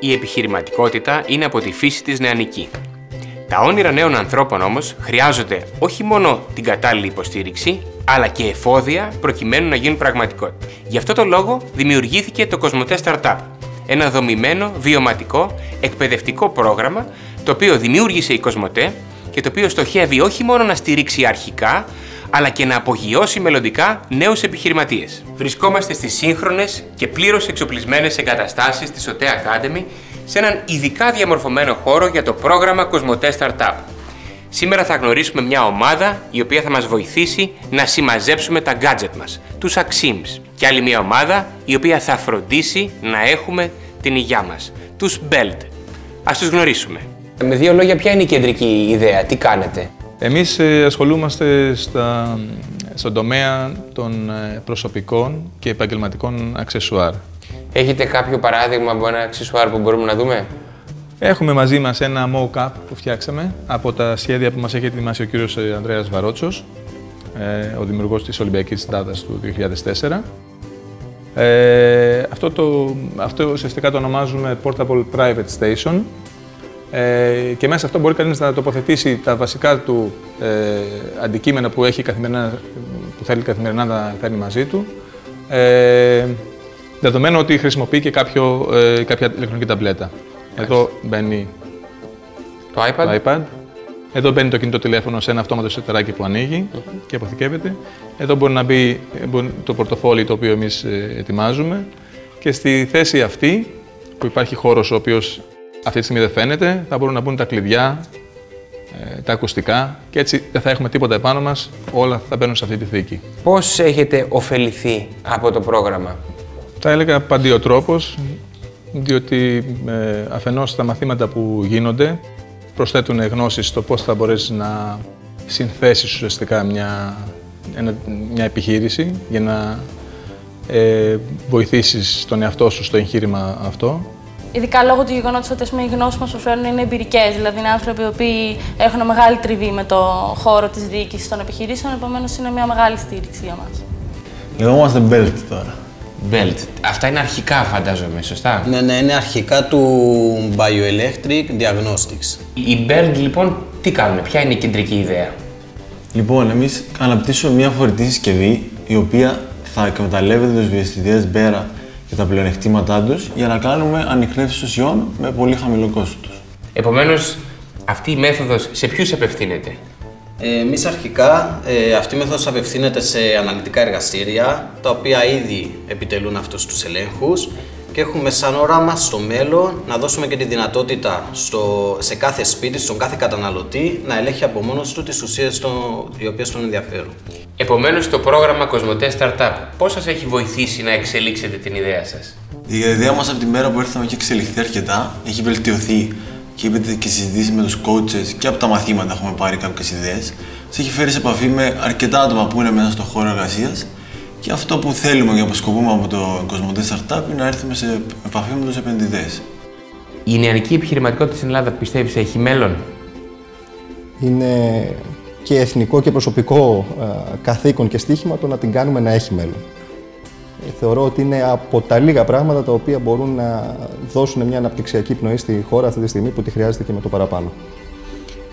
η επιχειρηματικότητα είναι από τη φύση της νεανική. Τα όνειρα νέων ανθρώπων όμως χρειάζονται όχι μόνο την κατάλληλη υποστήριξη, αλλά και εφόδια προκειμένου να γίνουν πραγματικότητα. Γι' αυτό το λόγο δημιουργήθηκε το Κοσμοτέ Startup, ένα δομημένο, βιωματικό, εκπαιδευτικό πρόγραμμα, το οποίο δημιούργησε η Κοσμοτέ και το οποίο στοχεύει όχι μόνο να στηρίξει αρχικά, αλλά και να απογειώσει μελλοντικά νέους επιχειρηματίες. Βρισκόμαστε στις σύγχρονες και πλήρως εξοπλισμένες εγκαταστάσεις της ΟΤΕ Academy, σε έναν ειδικά διαμορφωμένο χώρο για το πρόγραμμα Κοσμοτέ Startup. Σήμερα θα γνωρίσουμε μια ομάδα η οποία θα μας βοηθήσει να συμμαζέψουμε τα gadget μας, τους Axims, και άλλη μια ομάδα η οποία θα φροντίσει να έχουμε την υγειά μας, τους Belt. Ας τους γνωρίσουμε. Με δύο λόγια, ποια είναι η κεντρική ιδέα, τι κάνετε? Εμείς ασχολούμαστε στον τομέα των προσωπικών και επαγγελματικών αξεσουάρ. Έχετε κάποιο παράδειγμα από ένα αξεσουάρ που μπορούμε να δούμε? Έχουμε μαζί μας ένα mock-up που φτιάξαμε από τα σχέδια που μας έχει ετοιμάσει ο κύριος Ανδρέας Βαρότσος, ο δημιουργός της Ολυμπιακής Στάδας του 2004. Αυτό ουσιαστικά το ονομάζουμε Portable Private Station, και μέσα σε αυτό μπορεί κανείς να τοποθετήσει τα βασικά του αντικείμενα που θέλει καθημερινά να φέρνει μαζί του, δεδομένου ότι χρησιμοποιεί και κάποια ηλεκτρονική ταμπλέτα. Εδώ μπαίνει το iPad. Εδώ μπαίνει το κινητό τηλέφωνο σε ένα αυτόματο εσωτεράκι που ανοίγει και αποθηκεύεται. Εδώ μπορεί να μπει το πορτοφόλι το οποίο εμείς ετοιμάζουμε. Και στη θέση αυτή, που υπάρχει χώρος ο οποίος αυτή τη στιγμή δεν φαίνεται, θα μπορούν να μπουν τα κλειδιά, τα ακουστικά, και έτσι δεν θα έχουμε τίποτα επάνω μας, όλα θα μπαίνουν σε αυτή τη θήκη. Πώς έχετε ωφεληθεί από το πρόγραμμα? Θα έλεγα παντιοτρόπως, διότι αφενός τα μαθήματα που γίνονται προσθέτουν γνώσεις στο πώς θα μπορέσεις να συνθέσεις ουσιαστικά μια επιχείρηση για να βοηθήσεις τον εαυτό σου στο εγχείρημα αυτό. Ειδικά λόγω του γεγονότος ότι οι γνώσεις μας προσφέρουν είναι εμπειρικές, δηλαδή είναι άνθρωποι οι οποίοι έχουν μεγάλη τριβή με το χώρο της διοίκησης των επιχειρήσεων, επομένως είναι μια μεγάλη στήριξη για μας. Λεγόμαστε Belt τώρα. Belt. Αυτά είναι αρχικά, φαντάζομαι, σωστά? Ναι, είναι αρχικά του Bioelectric Diagnostics. Οι Belt, λοιπόν, τι κάνουν, ποια είναι η κεντρική ιδέα? Λοιπόν, εμείς αναπτύσσουμε μια φορητή συσκευή η οποία θα εκμεταλλεύεται τους βιοαισθητήρες Μπέρα και τα πλεονεκτήματά τους για να κάνουμε ανιχνεύσεις ουσιών με πολύ χαμηλό κόστος. Επομένως, αυτή η μέθοδος σε ποιους απευθύνεται? Εμείς αρχικά αυτή η μέθοδος απευθύνεται σε αναλυτικά εργαστήρια, τα οποία ήδη επιτελούν αυτούς τους ελέγχους, και έχουμε σαν όραμα στο μέλλον να δώσουμε και τη δυνατότητα σε κάθε σπίτι, στον κάθε καταναλωτή, να ελέγχει από μόνος του τις ουσίες οι οποίες τον ενδιαφέρουν. Επομένως, το πρόγραμμα Κοσμοτέ Startup πώς σας έχει βοηθήσει να εξελίξετε την ιδέα σας? Η ιδέα μας από τη μέρα που ήρθαμε έχει εξελιχθεί αρκετά, έχει βελτιωθεί, και είπατε και συζητήσει με τους coaches και από τα μαθήματα έχουμε πάρει κάποιες ιδέες. Σε έχει φέρει σε επαφή με αρκετά άτομα που είναι μέσα στον χώρο εργασίας, και αυτό που θέλουμε και αποσκοπούμε από το Κοσμοτέ Startup είναι να έρθουμε σε επαφή με τους επενδυτές. Η νεανική επιχειρηματικότητα στην Ελλάδα, πιστεύεις, έχει μέλλον? Είναι και εθνικό και προσωπικό καθήκον και στοίχημα το να την κάνουμε να έχει μέλλον. Θεωρώ ότι είναι από τα λίγα πράγματα τα οποία μπορούν να δώσουν μια αναπτυξιακή πνοή στη χώρα αυτή τη στιγμή που τη χρειάζεται και με το παραπάνω.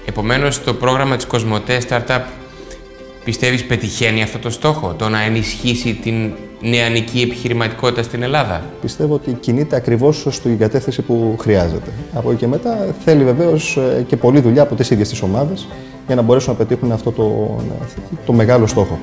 Επομένως, το πρόγραμμα της Κοσμοτέ Startup, πιστεύεις, πετυχαίνει αυτό το στόχο, το να ενισχύσει την νεανική επιχειρηματικότητα στην Ελλάδα? Πιστεύω ότι κινείται ακριβώς στην κατεύθυνση που χρειάζεται. Από εκεί και μετά θέλει βεβαίως και πολλή δουλειά από τις ίδιες τις ομάδες για να μπορέσουν να πετύχουν αυτό το μεγάλο στόχο.